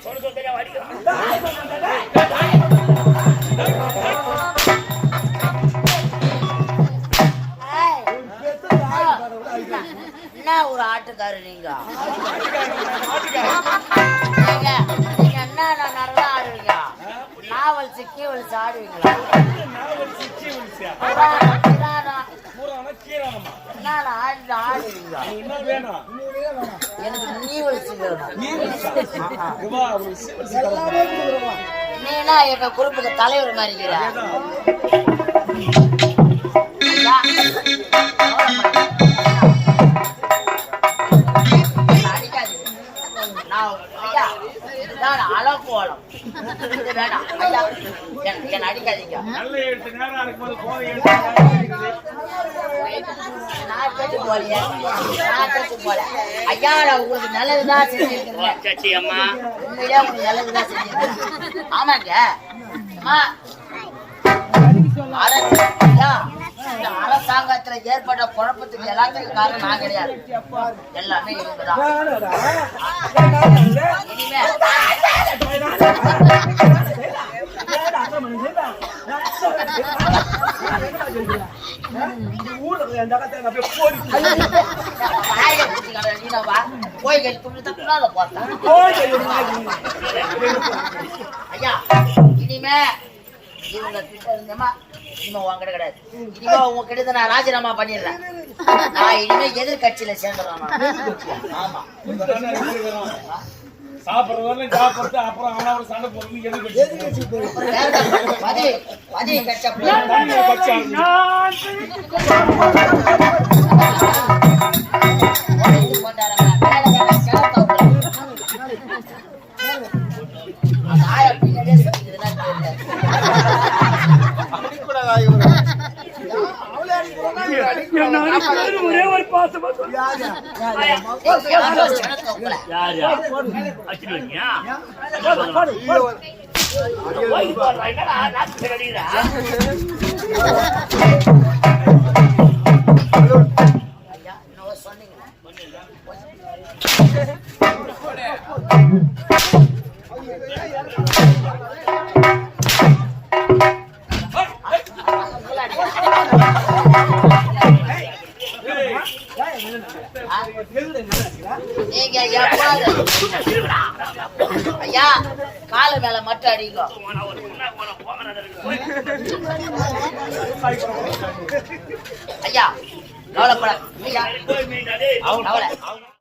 சொல்ல சொல்ல அடிக்கிறான். என்ன ஒரு ஆட்டுக்காரு நீங்க என்ன நல்லா ஆடுவீங்க? நாவல் சிக்கி வலிச்சு ஆடுவீங்களா? எனக்கு நீ வலிச்சு நீனா எங்க குரூப்புக்கு தலைவர் மாதிரி அலக்கோலம் வேணாம் என்ன அடிக்காதீங்க. ஐயா உங்களுக்கு நல்லதுதான் செஞ்சிருக்கேன். உண்மையிலே உங்களுக்கு நல்லதுதான் செஞ்சிருக்கேன். ஆமாங்க அரசாங்கத்துல ஏற்பட்ட குழப்பத்துக்கு எல்லாத்துக்கும் காரணம் நான் கிடையாது. எல்லாமே இவங்கதான். இனிமே ஐயா இனிமே இவங்க கிட்ட இருந்தேமா இனிமே உங்ககிட்ட கிடையாது. இனிமே உங்க கிட்ட நான் ராஜினாமா பண்ணிடுறேன். நான் இனிமே எதிர்கட்சியில சேர்ந்துடுறேன். ஆமா சாப்பிடுறது சாப்பிட்டு அப்புறம் அவனோட சண்டை போடுறது எதிர்கட்சி பதவி கட்சி ஒரே ஒரு பாசமா ஐயா கால மேல மட்டும் அடிங்க. ஐயா கவலைப்பட